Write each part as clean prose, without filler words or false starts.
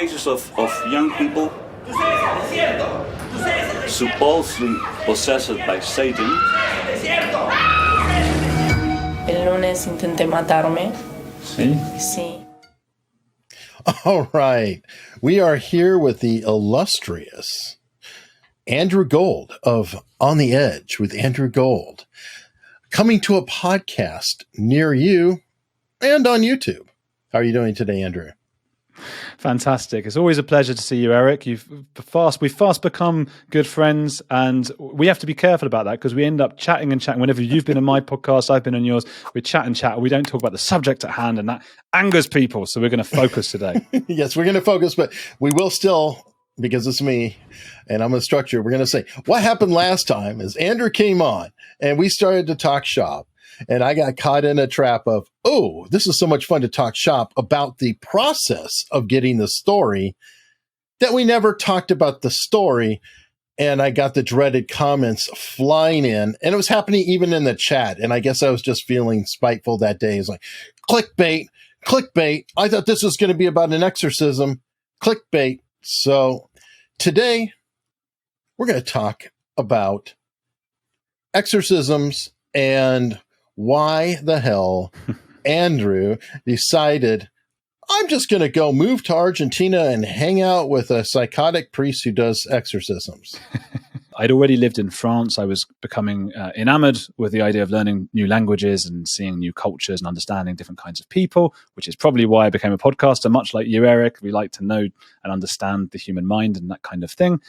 cases of young people supposedly possessed by Satan. El lunes intenté matarme. See? Sí. All right. We are here with the illustrious Andrew Gold of On the Edge with Andrew Gold, coming to a podcast near you and on YouTube. How are you doing today, Andrew? Fantastic. It's always a pleasure to see you, Eric. We've fast become good friends, and we have to be careful about that because we end up chatting and chatting. Whenever you've been on my podcast, I've been on yours, we chat and chat. We don't talk about the subject at hand, and that angers people. So we're going to focus today. Yes, we're going to focus, but we will still, because it's me and I'm a structure, we're going to say what happened last time is Andrew came on and we started to talk shop. And I got caught in a trap of, oh, this is so much fun to talk shop about the process of getting the story that we never talked about the story. And I got the dreaded comments flying in, and it was happening even in the chat. And I guess I was just feeling spiteful that day. It's like, clickbait. I thought this was going to be about an exorcism. Clickbait. So today we're going to talk about exorcisms and why the hell Andrew decided, I'm just going to go move to Argentina and hang out with a psychotic priest who does exorcisms. I'd already lived in France. I was becoming enamored with the idea of learning new languages and seeing new cultures and understanding different kinds of people, which is probably why I became a podcaster. Much like you, Eric, we like to know and understand the human mind and that kind of thing.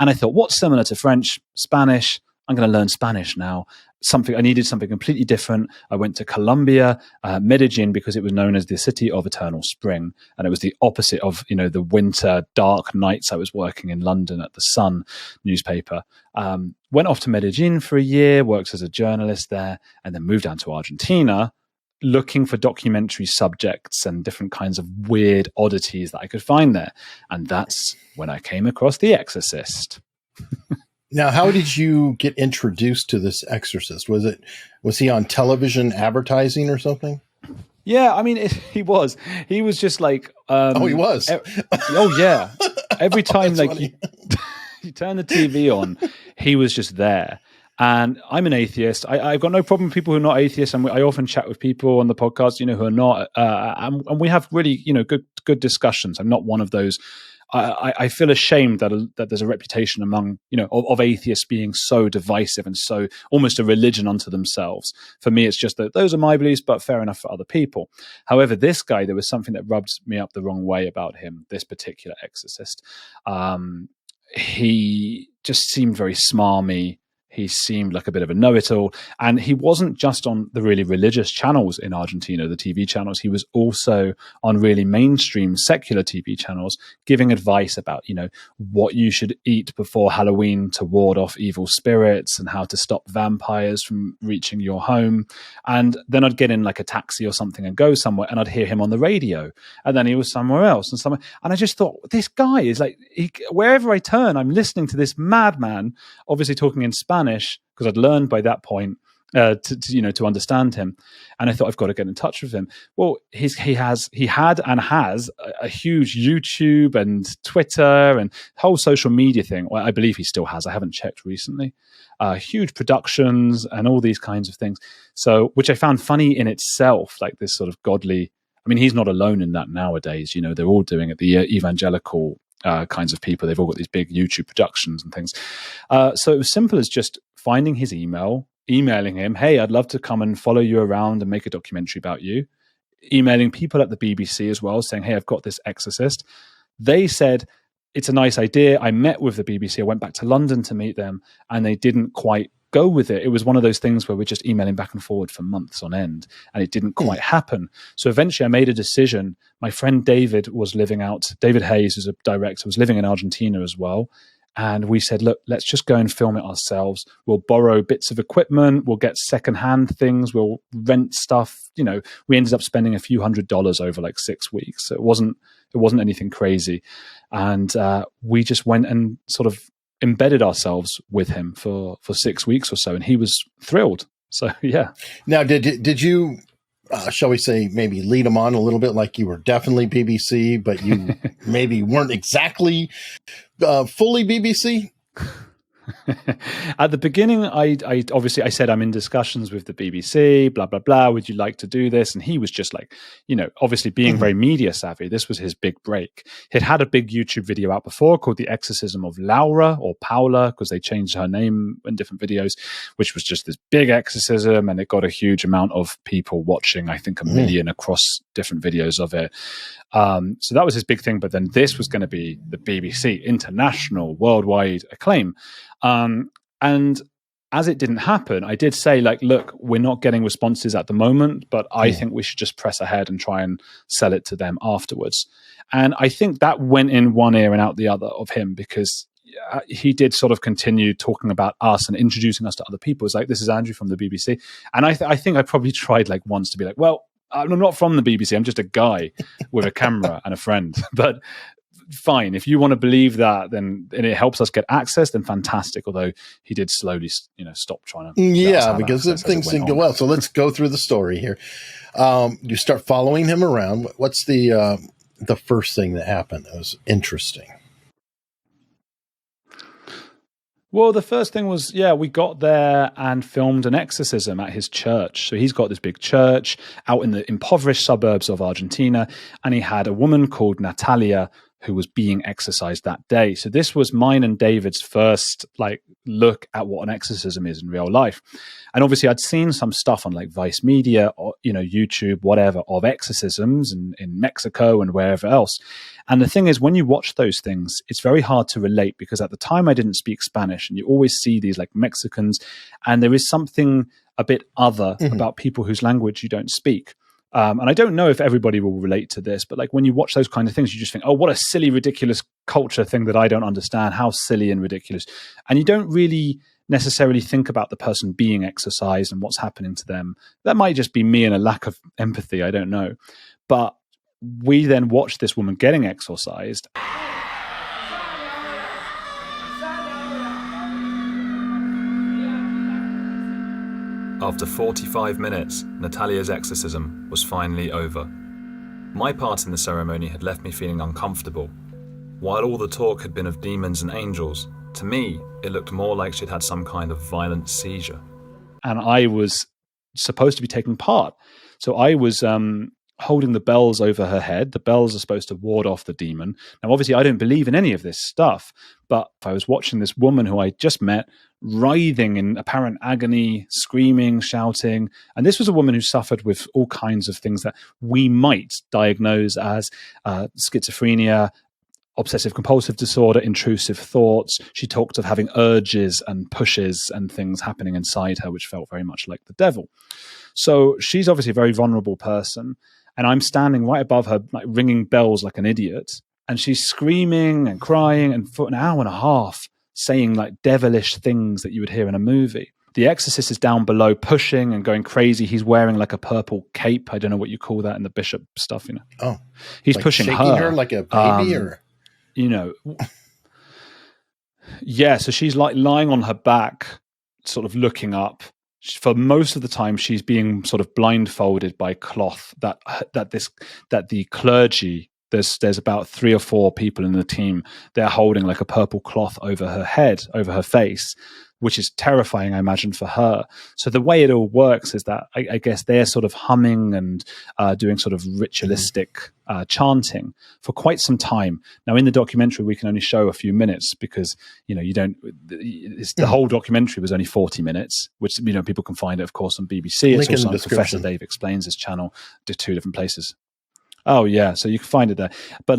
And I thought, what's similar to French, Spanish? I'm going to learn Spanish now. I needed something completely different. I went to Colombia, Medellin, because it was known as the city of eternal spring. And it was the opposite of, the winter dark nights I was working in London at the Sun newspaper. Went off to Medellin for a year, worked as a journalist there, and then moved down to Argentina, looking for documentary subjects and different kinds of weird oddities that I could find there. And that's when I came across The Exorcist. Now, how did you get introduced to this exorcist? Was he on television advertising or something? Yeah, I mean, he was just like, he was. Oh yeah. Every time you turn the TV on, he was just there. And I'm an atheist. I've got no problem with people who are not atheists, and I often chat with people on the podcast, who are not, and we have really, good discussions. I'm not one of those. I feel ashamed that there's a reputation among, of atheists being so divisive and so almost a religion unto themselves. For me, it's just that those are my beliefs, but fair enough for other people. However, this guy, there was something that rubbed me up the wrong way about him, this particular exorcist. He just seemed very smarmy. He seemed like a bit of a know-it-all. And he wasn't just on the really religious channels in Argentina, the TV channels. He was also on really mainstream secular TV channels, giving advice about, what you should eat before Halloween to ward off evil spirits and how to stop vampires from reaching your home. And then I'd get in like a taxi or something and go somewhere, and I'd hear him on the radio. And then he was somewhere else. And I just thought, this guy is like, wherever I turn, I'm listening to this madman, obviously talking in Spanish, because I'd learned by that point to understand him, and I thought, I've got to get in touch with him. Well, he had and has a huge YouTube and Twitter and whole social media thing. Well, I believe he still has. I haven't checked recently. Huge productions and all these kinds of things. So, which I found funny in itself, like this sort of godly. I mean, he's not alone in that nowadays. They're all doing it. The evangelical kinds of people, they've all got these big YouTube productions and things. So it was simple as just finding his emailing him, hey, I'd love to come and follow you around and make a documentary about you. Emailing people at the BBC as well, saying, hey, I've got this exorcist. They said, it's a nice idea. I met with the BBC. I went back to London to meet them, and they didn't quite go with it. It was one of those things where we're just emailing back and forward for months on end, and it didn't quite happen. So eventually I made a decision. My friend David Hayes, who's a director, was living in Argentina as well. And we said, look, let's just go and film it ourselves. We'll borrow bits of equipment. We'll get secondhand things. We'll rent stuff. We ended up spending a few $100s over like 6 weeks. So it wasn't anything crazy. And we just went and sort of embedded ourselves with him for 6 weeks or so, and he was thrilled. So yeah. Now, did you shall we say, maybe lead them on a little bit, like you were definitely BBC, but you maybe weren't exactly fully BBC? At the beginning, I obviously I said I'm in discussions with the BBC, blah blah blah. Would you like to do this? And he was just like, obviously being very media savvy. This was his big break. He'd had a big YouTube video out before called "The Exorcism of Laura" or Paula, because they changed her name in different videos, which was just this big exorcism, and it got a huge amount of people watching. I think 1 million across different videos of it. So that was his big thing. But then this was going to be the BBC, international, worldwide acclaim. And as it didn't happen, I did say, like, look, we're not getting responses at the moment, but I think we should just press ahead and try and sell it to them afterwards. And I think that went in one ear and out the other of him, because he did sort of continue talking about us and introducing us to other people. It's like, this is Andrew from the BBC. And I think I probably tried like once to be like, well, I'm not from the BBC. I'm just a guy with a camera and a friend. But fine, if you want to believe that, then and it helps us get access, then fantastic. Although he did slowly, stop trying to. Yeah, because if things didn't go well. So let's go through the story here. You start following him around. What's the first thing that happened that was interesting? Well, the first thing was, we got there and filmed an exorcism at his church. So he's got this big church out in the impoverished suburbs of Argentina, and he had a woman called Natalia who was being exorcised that day. So this was mine and David's first look at what an exorcism is in real life. And obviously I'd seen some stuff on like Vice Media or, YouTube, whatever, of exorcisms in Mexico and wherever else. And the thing is, when you watch those things, it's very hard to relate, because at the time I didn't speak Spanish, and you always see these like Mexicans, and there is something a bit other about people whose language you don't speak. And I don't know if everybody will relate to this, but like when you watch those kind of things, you just think, oh, what a silly, ridiculous culture thing that I don't understand. How silly and ridiculous. And you don't really necessarily think about the person being exorcised and what's happening to them. That might just be me and a lack of empathy. I don't know. But we then watched this woman getting exorcised. After 45 minutes, Natalia's exorcism was finally over. My part in the ceremony had left me feeling uncomfortable. While all the talk had been of demons and angels, to me, it looked more like she'd had some kind of violent seizure. And I was supposed to be taking part. So I was holding the bells over her head. The bells are supposed to ward off the demon. Now, obviously, I don't believe in any of this stuff, but I was watching this woman who I just met writhing in apparent agony, screaming, shouting. And this was a woman who suffered with all kinds of things that we might diagnose as schizophrenia, obsessive compulsive disorder, intrusive thoughts. She talked of having urges and pushes and things happening inside her, which felt very much like the devil. So she's obviously a very vulnerable person. And I'm standing right above her, like ringing bells like an idiot. And she's screaming and crying, and for an hour and a half saying like devilish things that you would hear in a movie. The exorcist is down below pushing and going crazy. He's wearing like a purple cape. I don't know what you call that in the bishop stuff, Oh, he's like pushing shaking her like a baby, or yeah. So she's like lying on her back, sort of looking up. For most of the time, she's being sort of blindfolded by cloth. That the clergy. There's about 3 or 4 people in the team. They're holding like a purple cloth over her head, over her face, which is terrifying, I imagine, for her. So the way it all works is that I guess they're sort of humming and doing sort of ritualistic chanting for quite some time. Now, in the documentary, we can only show a few minutes because, you don't. The whole documentary was only 40 minutes, which, people can find it, of course, on BBC. It's also on Professor Dave Explains his channel to 2 different places. Oh yeah, so you can find it there. But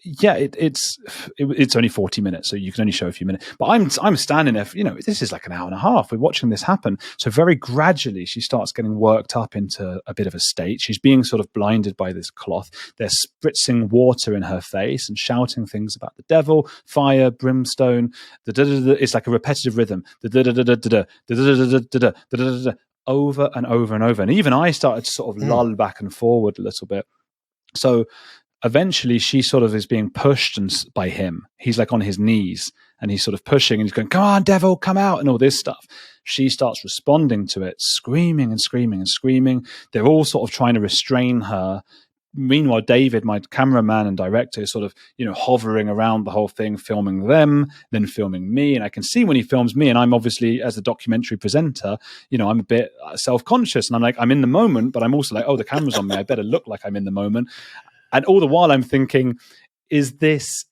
it's only 40 minutes, so you can only show a few minutes. But I'm standing there, this is like an hour and a half. We're watching this happen. So very gradually she starts getting worked up into a bit of a state. She's being sort of blinded by this cloth. They're spritzing water in her face and shouting things about the devil, fire, brimstone. It's like a repetitive rhythm. Over and over and over. And even I started to sort of lull back and forward a little bit. So eventually she sort of is being pushed by him. He's like on his knees and he's sort of pushing and he's going, come on, devil, come out, and all this stuff. She starts responding to it, screaming and screaming and screaming. They're all sort of trying to restrain her. Meanwhile, David, my cameraman and director, is sort of, hovering around the whole thing, filming them, then filming me. And I can see when he films me, and I'm obviously, as a documentary presenter, I'm a bit self-conscious. And I'm like, I'm in the moment, but I'm also like, oh, the camera's on me. I better look like I'm in the moment. And all the while I'm thinking, is this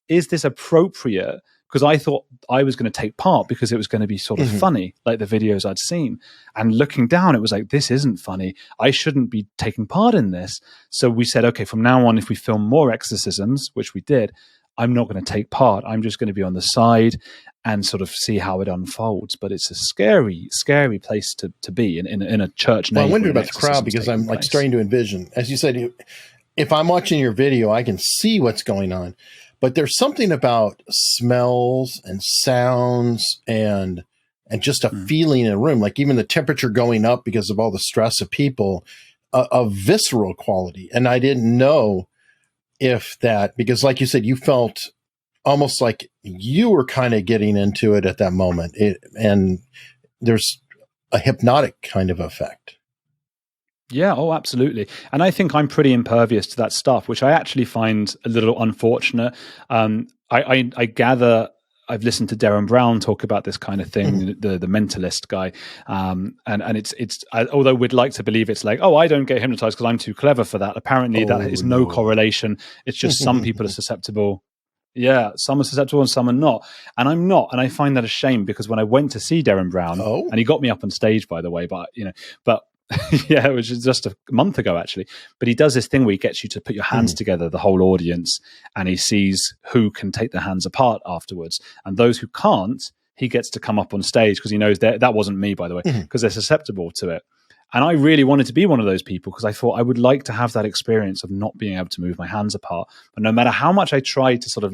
appropriate? Because I thought I was going to take part because it was going to be sort of funny, like the videos I'd seen. And looking down, it was like, this isn't funny. I shouldn't be taking part in this. So we said, okay, from now on, if we film more exorcisms, which we did, I'm not going to take part. I'm just going to be on the side and sort of see how it unfolds. But it's a scary, scary place to be in a church. Well, I wonder about the crowd because I'm like starting to envision, as you said, if I'm watching your video, I can see what's going on. But there's something about smells and sounds and just a feeling in a room, like even the temperature going up because of all the stress of people, a visceral quality. And I didn't know if that, because like you said, you felt almost like you were kind of getting into it at that moment. And there's a hypnotic kind of effect. Yeah, oh, absolutely. And I think I'm pretty impervious to that stuff, which I actually find a little unfortunate. I gather I've listened to Darren Brown talk about this kind of thing, the mentalist guy. And it's although we'd like to believe it's like, oh, I don't get hypnotized because I'm too clever for that. Apparently that is no correlation. It's just some people are susceptible. Yeah, some are susceptible and some are not. And I'm not. And I find that a shame because when I went to see Darren Brown, and he got me up on stage, by the way, but yeah, which is just a month ago, actually. But he does this thing where he gets you to put your hands together, the whole audience, and he sees who can take their hands apart afterwards. And those who can't, he gets to come up on stage because he knows that wasn't me, by the way, because they're susceptible to it. And I really wanted to be one of those people because I thought I would like to have that experience of not being able to move my hands apart. But no matter how much I tried to sort of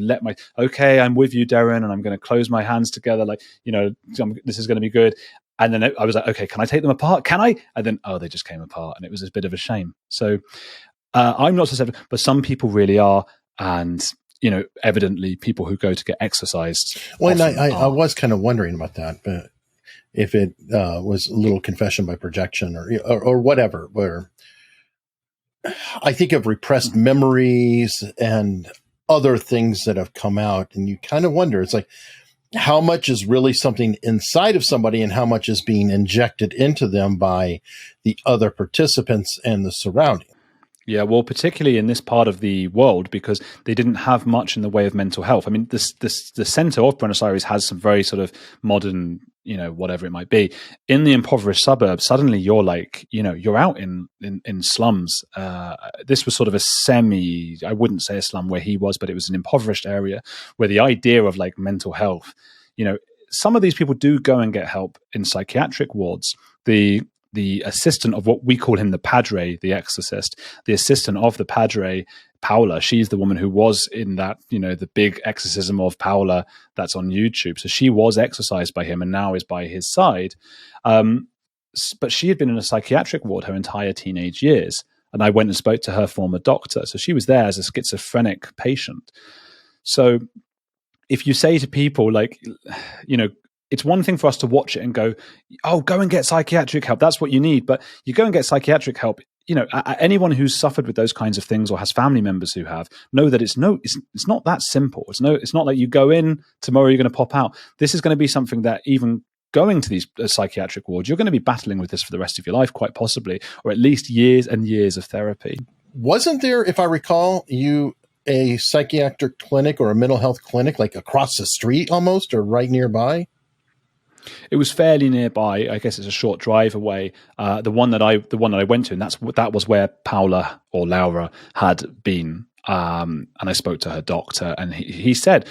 okay, I'm with you, Darren, and I'm going to close my hands together, this is going to be good. And then I was like, okay, can I take them apart? Can I? And then, they just came apart. And it was a bit of a shame. So I'm not susceptible, but some people really are. And, evidently people who go to get exercised. Well, and I was kind of wondering about that, but if it was a little confession by projection or whatever, where I think of repressed memories and other things that have come out. And you kind of wonder, it's like, how much is really something inside of somebody and how much is being injected into them by the other participants and the surrounding? Yeah, well, particularly in this part of the world, because they didn't have much in the way of mental health. I mean, the center of Buenos Aires has some very sort of modern, whatever it might be. In the impoverished suburbs, suddenly you're like, you're out in slums. This was sort of I wouldn't say a slum where he was, but it was an impoverished area where the idea of like mental health, some of these people do go and get help in psychiatric wards. The assistant of what we call him, the Padre, the exorcist, the assistant of the Padre, Paula, she's the woman who was in that, the big exorcism of Paula that's on YouTube. So she was exorcised by him and now is by his side. But she had been in a psychiatric ward her entire teenage years. And I went and spoke to her former doctor. So she was there as a schizophrenic patient. So if you say to people it's one thing for us to watch it and go, oh, go and get psychiatric help. That's what you need. But you go and get psychiatric help. Anyone who's suffered with those kinds of things or has family members who have know that it's not that simple. It's not like you go in tomorrow, you're going to pop out. This is going to be something that even going to these psychiatric wards, you're going to be battling with this for the rest of your life, quite possibly, or at least years and years of therapy. Wasn't there, if I recall, a psychiatric clinic or a mental health clinic like across the street almost or right nearby? It was fairly nearby. I guess it's a short drive away. The one that I went to, and that was where Paula or Laura had been. And I spoke to her doctor, and he said,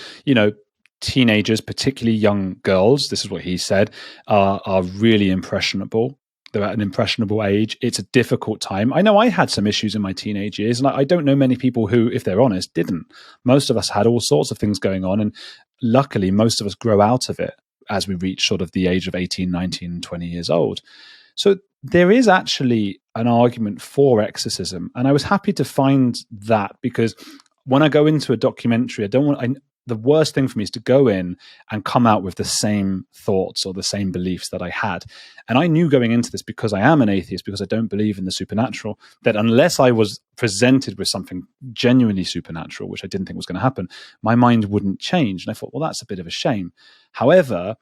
teenagers, particularly young girls, this is what he said, are really impressionable. They're at an impressionable age. It's a difficult time. I know I had some issues in my teenage years, and I don't know many people who, if they're honest, didn't. Most of us had all sorts of things going on, and luckily most of us grow out of it as we reach sort of the age of 18, 19, 20 years old. So there is actually an argument for exorcism. And I was happy to find that because when I go into a documentary, the worst thing for me is to go in and come out with the same thoughts or the same beliefs that I had. And I knew going into this, because I am an atheist, because I don't believe in the supernatural, that unless I was presented with something genuinely supernatural, which I didn't think was going to happen, my mind wouldn't change. And I thought, well, that's a bit of a shame. However,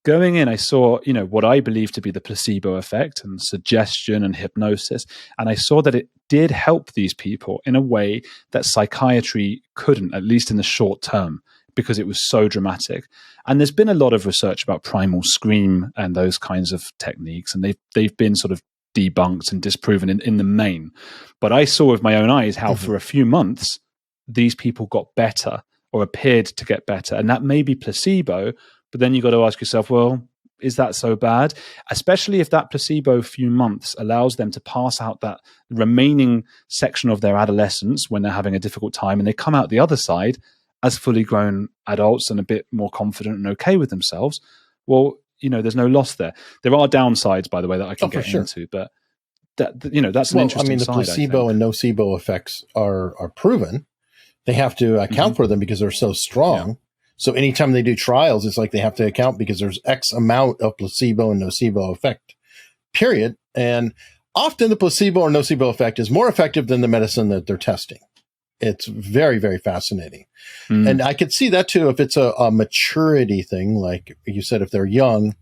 going in, I saw, what I believe to be the placebo effect and suggestion and hypnosis. And I saw that it did help these people in a way that psychiatry couldn't, at least in the short term, because it was so dramatic. And there's been a lot of research about primal scream and those kinds of techniques, and they've been sort of debunked and disproven in the main. But I saw with my own eyes how for a few months, these people got better or appeared to get better. And that may be placebo, but then you got to ask yourself, well, is that so bad? Especially if that placebo few months allows them to pass out that remaining section of their adolescence when they're having a difficult time, and they come out the other side as fully grown adults and a bit more confident and okay with themselves. Well, there's no loss there. There are downsides, by the way, that I can get into, but that's an interesting the side. Placebo and nocebo effects are proven. They have to account for them because they're so strong. Yeah. So anytime they do trials, it's like they have to account because there's X amount of placebo and nocebo effect, period. And often the placebo or nocebo effect is more effective than the medicine that they're testing. It's very, very fascinating. And I could see that too, if it's a maturity thing, like you said, if they're young,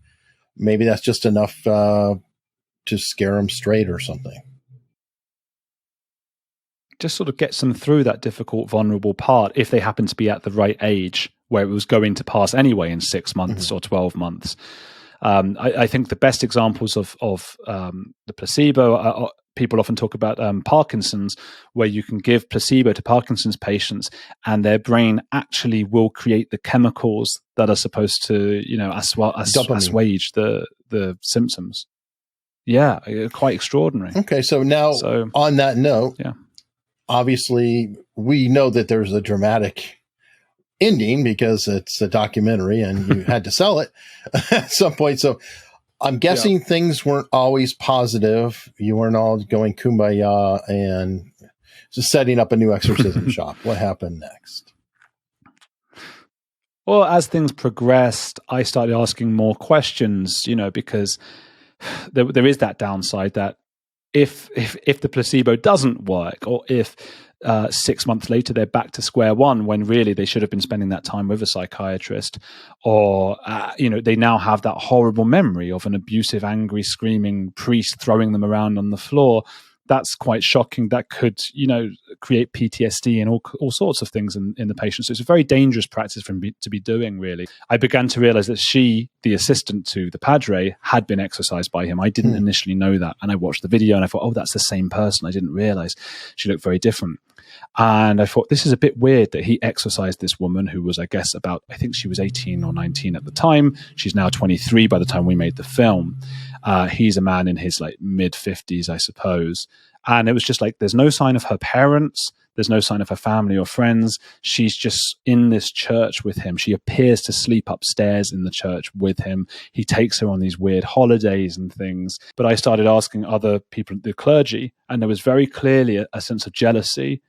maybe that's just enough to scare them straight or something. Just sort of gets them through that difficult, vulnerable part if they happen to be at the right age where it was going to pass anyway in 6 months or 12 months. I think the best examples of the placebo, people often talk about Parkinson's, where you can give placebo to Parkinson's patients and their brain actually will create the chemicals that are supposed to, assuage the symptoms. Yeah, quite extraordinary. Okay, so now on that note, obviously we know that there's a dramatic ending because it's a documentary and you had to sell it at some point. So I'm guessing things weren't always positive. You weren't all going kumbaya and just setting up a new exorcism shop. What happened next? Well, as things progressed, I started asking more questions, because there is that downside that if the placebo doesn't work, or if 6 months later they're back to square one when really they should have been spending that time with a psychiatrist, or they now have that horrible memory of an abusive, angry, screaming priest throwing them around on the floor. That's quite shocking. That could, create PTSD and all sorts of things in the patient. So it's a very dangerous practice for me to be doing, really. I began to realize that she, the assistant to the Padre, had been exorcised by him. I didn't initially know that. And I watched the video and I thought, oh, that's the same person. I didn't realize she looked very different. And I thought, this is a bit weird that he exorcised this woman who was, I think she was 18 or 19 at the time. She's now 23 by the time we made the film. He's a man in his mid 50s, I suppose. And it was just there's no sign of her parents. There's no sign of her family or friends. She's just in this church with him. She appears to sleep upstairs in the church with him. He takes her on these weird holidays and things. But I started asking other people, the clergy, and there was very clearly a sense of jealousy.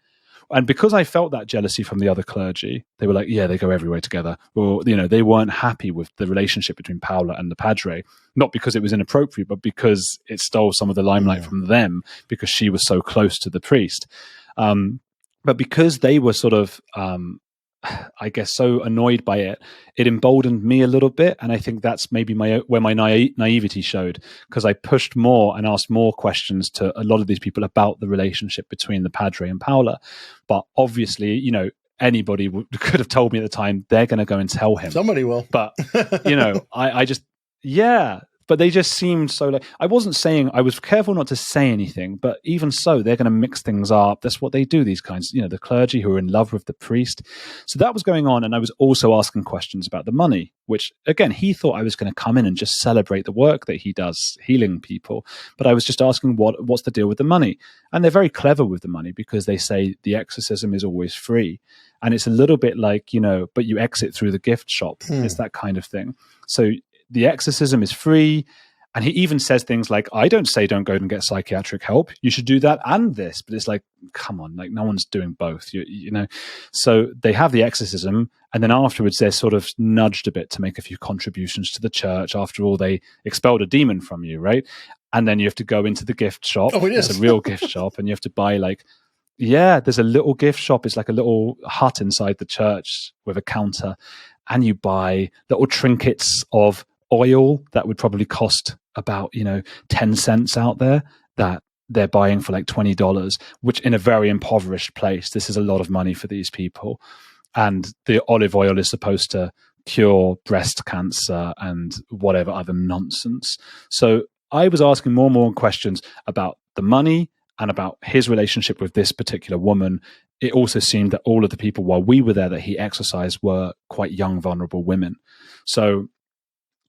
And because I felt that jealousy from the other clergy, they were like, yeah, they go everywhere together. Or, they weren't happy with the relationship between Paula and the Padre, not because it was inappropriate, but because it stole some of the limelight from them because she was so close to the priest. But because they were sort of, so annoyed by it, it emboldened me a little bit. And I think that's maybe where my naivety showed, because I pushed more and asked more questions to a lot of these people about the relationship between the Padre and Paula. But obviously, anybody could have told me at the time, they're going to go and tell him. Somebody will. But, I just, but they just seemed so I wasn't saying, I was careful not to say anything, but even so, they're going to mix things up. That's what they do, these kinds, the clergy who are in love with the priest. So that was going on. And I was also asking questions about the money, which again, he thought I was going to come in and just celebrate the work that he does healing people. But I was just asking what's the deal with the money? And they're very clever with the money because they say the exorcism is always free. And it's a little bit but you exit through the gift shop. It's that kind of thing. So the exorcism is free, And he even says things like, I don't say don't go and get psychiatric help. You should do that and this. But it's like, come on, like no one's doing both, you know. So they have the exorcism, and then afterwards they're sort of nudged a bit to make a few contributions to the church. After all, they expelled a demon from you, right? And then you have to go into the gift shop. Oh, it is. It's a real gift shop, and you have to buy like, yeah, there's a little gift shop. It's like a little hut inside the church with a counter, and you buy little trinkets of oil that would probably cost about 10 cents out there, that they're buying for like $20, which in a very impoverished place, this is a lot of money for these people. And the olive oil is supposed to cure breast cancer and whatever other nonsense. So I was asking more and more questions about the money and about his relationship with this particular woman. It also seemed that all of the people while we were there that he exorcised were quite young, vulnerable women. So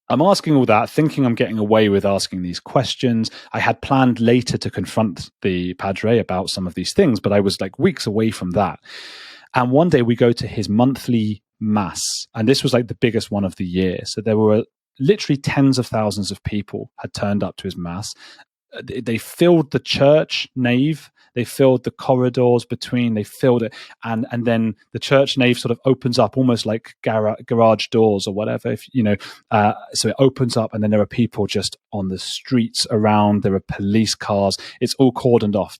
I'm asking all that, thinking I'm getting away with asking these questions. I had planned later to confront the Padre about some of these things, but I was like weeks away from that. And one day we go to his monthly mass, and this was like the biggest one of the year. So there were literally tens of thousands of people had turned up to his mass. They filled the church nave. They filled the corridors between. They filled it, and then the church nave sort of opens up, almost like garage doors or whatever. So it opens up, and then there are people just on the streets around. There are police cars. It's all cordoned off.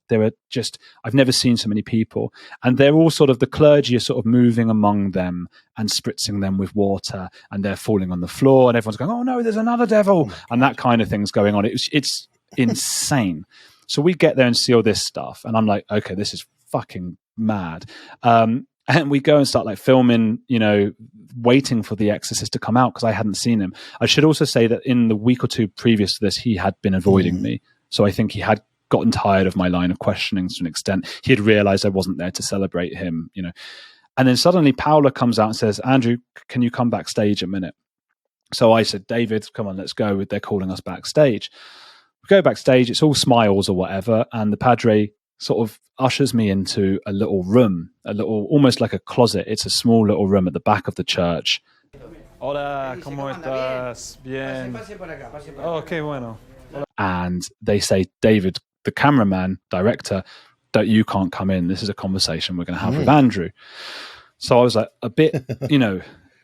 I've never seen so many people, and they're all sort of, the clergy are sort of moving among them and spritzing them with water, and they're falling on the floor, and everyone's going, "Oh no, there's another devil," and that kind of thing's going on. It's insane. So we get there and see all this stuff, and I'm like, okay, this is fucking mad. And we go and start like filming, waiting for the exorcist to come out, because I hadn't seen him. I should also say that in the week or two previous to this, he had been avoiding me. So I think he had gotten tired of my line of questioning to an extent. He had realized I wasn't there to celebrate him, And then suddenly Paula comes out and says, "Andrew, can you come backstage a minute?" So I said, "David, come on, let's go. They're calling us backstage." We go backstage, it's all smiles or whatever, and the Padre sort of ushers me into a little room, almost like a closet. It's a small little room at the back of the church. Hola, ¿cómo estás? Bien. Oh, qué bueno. And they say, "David, the cameraman, director, you can't come in. This is a conversation we're going to have with Andrew." So I was like a bit,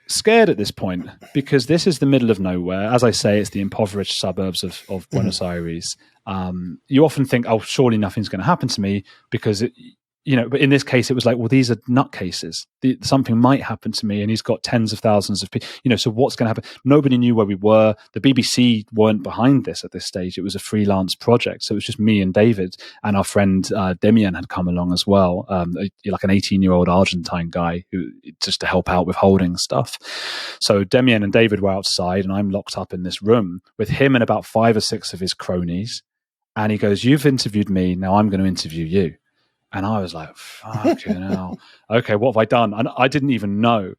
scared at this point, because this is the middle of nowhere. As I say, it's the impoverished suburbs of Buenos Aires. You often think, oh, surely nothing's going to happen to me, because but in this case it was like, well, these are nutcases. Something might happen to me, and he's got tens of thousands of people, so what's going to happen? Nobody knew where we were. The BBC weren't behind this at this stage. It was a freelance project, so it was just me and David, and our friend Demian had come along as well, like an 18-year-old Argentine guy who just to help out with holding stuff. So Demian and David were outside, and I'm locked up in this room with him and about 5 or 6 of his cronies, and he goes, "You've interviewed me, now I'm going to interview you." And I was like, fucking hell. Okay, what have I done? And I didn't even know.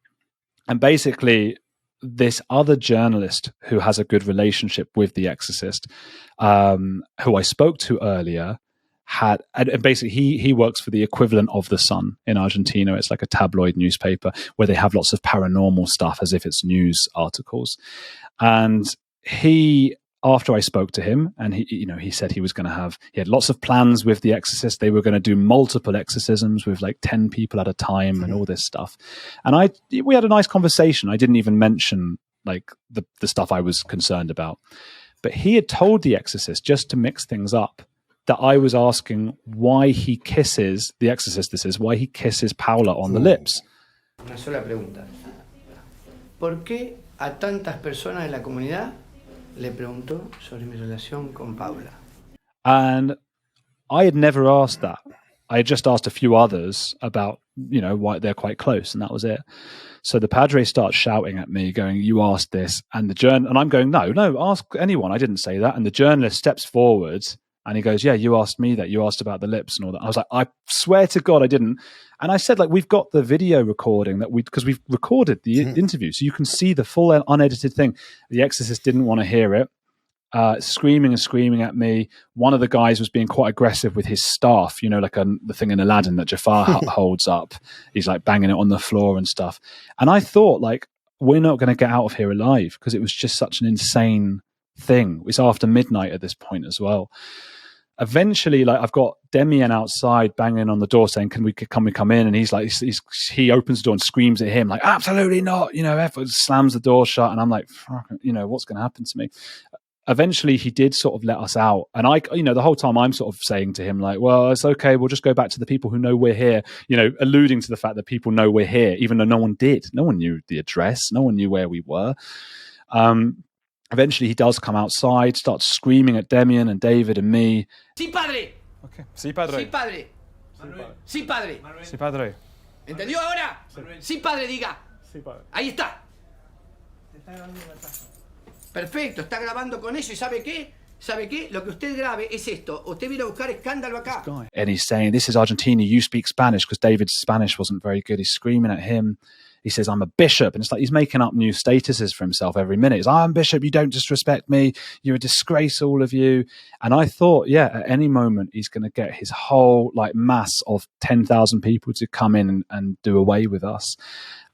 And basically, this other journalist who has a good relationship with the exorcist, who I spoke to earlier, and basically he works for the equivalent of The Sun in Argentina. It's like a tabloid newspaper where they have lots of paranormal stuff as if it's news articles. And after I spoke to him, and he said he had lots of plans with the exorcist. They were going to do multiple exorcisms with like 10 people at a time and all this stuff. And we had a nice conversation. I didn't even mention like the stuff I was concerned about, but he had told the exorcist, just to mix things up, that I was asking why he kisses the exorcist. Why he kisses Paula on the lips. Una sola pregunta. ¿Por qué a tantas personas de la comunidad le preguntó sobre mi relación con Paula? And I had never asked that. I had just asked a few others about, why they're quite close, and that was it. So the Padre starts shouting at me, going, "You asked this," and and I'm going, "No, ask anyone. I didn't say that." And the journalist steps forward and he goes, "Yeah, you asked me that. You asked about the lips and all that." I was like, "I swear to God, I didn't." And I said, like, we've got the video recording because we've recorded the interview, so you can see the full unedited thing. The exorcist didn't want to hear it, screaming and screaming at me. One of the guys was being quite aggressive with his staff, like the thing in Aladdin that Jafar holds up. He's like banging it on the floor and stuff. And I thought, like, we're not going to get out of here alive, because it was just such an insane thing. It's after midnight at this point as well. Eventually, like, I've got Demian outside banging on the door saying, can we come in? And he's like, he opens the door and screams at him like, absolutely not, slams the door shut. And I'm like, fuck, what's going to happen to me? Eventually he did sort of let us out. And I, the whole time I'm sort of saying to him like, well, it's okay. We'll just go back to the people who know we're here, alluding to the fact that people know we're here, even though no one did. No one knew the address. No one knew where we were. Eventually he does come outside, starts screaming at Demian and David and me. Sí, padre. Okay. Sí, padre. Sí, padre. Sí, padre. Sí, padre. ¿Entendió ahora? Sí, padre, diga. Sí, padre. Ahí está. Perfecto, está grabando con eso y ¿sabe qué? ¿Sabe qué? Lo que usted grabe es esto. Usted viene a buscar escándalo acá. And he's saying, this is Argentina, you speak Spanish, because David's Spanish wasn't very good. He's screaming at him. He says, I'm a bishop. And it's like he's making up new statuses for himself every minute. He's, I'm bishop, you don't disrespect me. You're a disgrace, all of you. And I thought, yeah, at any moment, he's going to get his whole like mass of 10,000 people to come in and do away with us.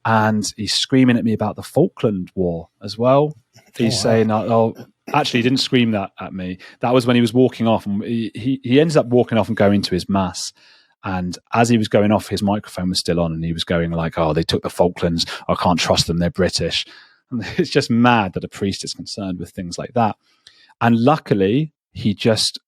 And he's screaming at me about the Falkland War as well. He's saying, actually, he didn't scream that at me. That was when he was walking off. And he ends up walking off and going to his mass. And as he was going off, his microphone was still on, and he was going like, oh, they took the Falklands. I can't trust them. They're British. And it's just mad that a priest is concerned with things like that. And luckily, he just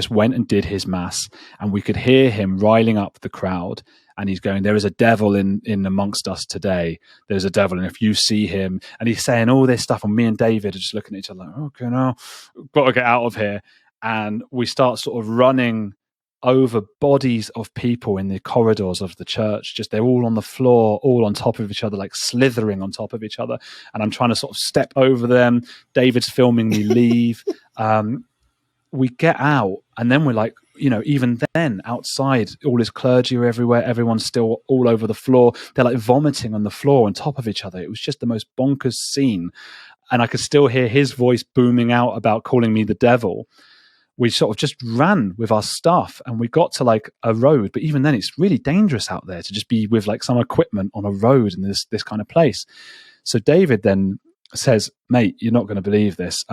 went and did his mass, and we could hear him riling up the crowd. And he's going, there is a devil in amongst us today. There's a devil. And if you see him, and he's saying all this stuff, and me and David are just looking at each other like, okay, no, got to get out of here. And we start sort of running over bodies of people in the corridors of the church. Just they're all on the floor, all on top of each other, like slithering on top of each other. And I'm trying to sort of step over them. David's filming me leave. We get out, and then we're like, even then outside, all his clergy are everywhere. Everyone's still all over the floor. They're like vomiting on the floor on top of each other. It was just the most bonkers scene. And I could still hear his voice booming out about calling me the devil. We sort of just ran with our stuff, and we got to like a road. But even then, it's really dangerous out there to just be with like some equipment on a road in this kind of place. So David then says, mate, you're not going to believe this.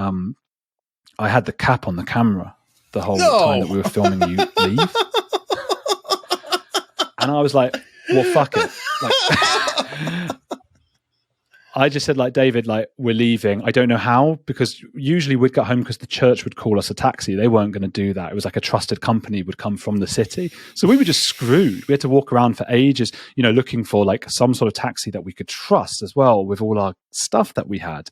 I had the cap on the camera the whole time that we were filming you leave. And I was like, well, fuck it. Like, I just said, like, David, like, we're leaving. I don't know how, because usually we'd get home because the church would call us a taxi. They weren't going to do that. It was like a trusted company would come from the city. So we were just screwed. We had to walk around for ages, looking for like some sort of taxi that we could trust as well with all our stuff that we had.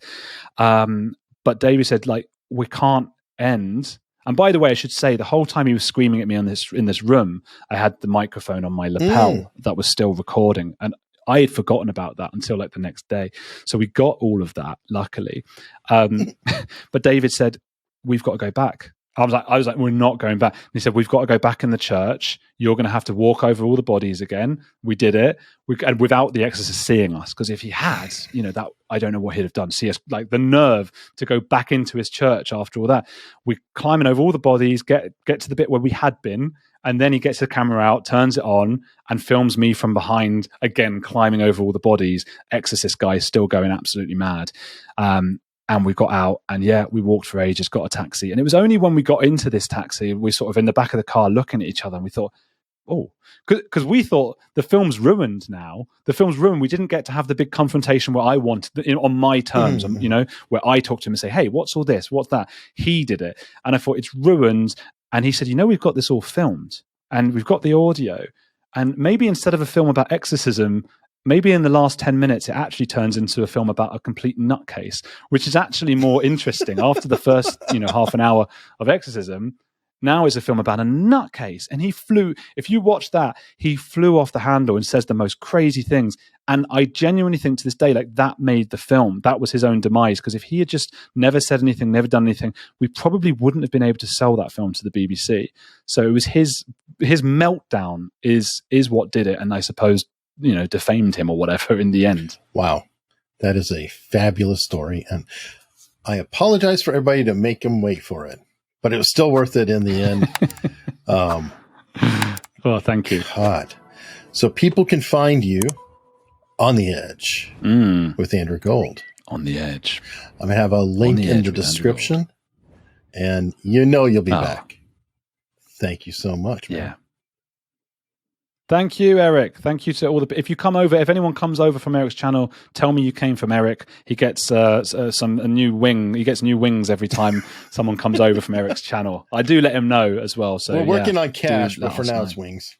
But David said, like, we can't end. And by the way, I should say, the whole time he was screaming at me in this room, I had the microphone on my lapel that was still recording. And I had forgotten about that until like the next day. So we got all of that, luckily. But David said, we've got to go back. I was like, we're not going back. And he said, we've got to go back in the church. You're going to have to walk over all the bodies again. We did it. And without the exorcist seeing us, because if he had, that, I don't know what he'd have done. See us, like the nerve to go back into his church after all that. We're climbing over all the bodies, get to the bit where we had been. And then he gets the camera out, turns it on, and films me from behind, again, climbing over all the bodies. Exorcist guy is still going absolutely mad. And we got out, and we walked for ages, got a taxi. And it was only when we got into this taxi, we sort of in the back of the car looking at each other, and we thought, oh, because we thought the film's ruined now. The film's ruined. We didn't get to have the big confrontation where I wanted, on my terms, where I talked to him and say, hey, what's all this? What's that? He did it. And I thought, it's ruined. And he said, we've got this all filmed, and we've got the audio. And maybe instead of a film about exorcism, maybe in the last 10 minutes, it actually turns into a film about a complete nutcase, which is actually more interesting. After the first, half an hour of exorcism, now is a film about a nutcase. And he flew, if you watch that, he flew off the handle and says the most crazy things. And I genuinely think to this day, like, that made the film. That was his own demise. Because if he had just never said anything, never done anything, we probably wouldn't have been able to sell that film to the BBC. So it was his meltdown is what did it. And I suppose, defamed him or whatever in the end. Wow. That is a fabulous story. And I apologize for everybody to make him wait for it, but it was still worth it in the end. Well, thank you. God. So people can find you on the edge with Andrew Gold. On the edge. I'm going to have a link the in edge the with Andrew description, and you'll be Oh. back. Thank you so much, man. Yeah. Thank you, Eric. Thank you to all the. If you come over, if anyone comes over from Eric's channel, tell me you came from Eric. He gets a new wing. He gets new wings every time someone comes over from Eric's channel. I do let him know as well. So We're working on do cash, but let for us now know. it's wings.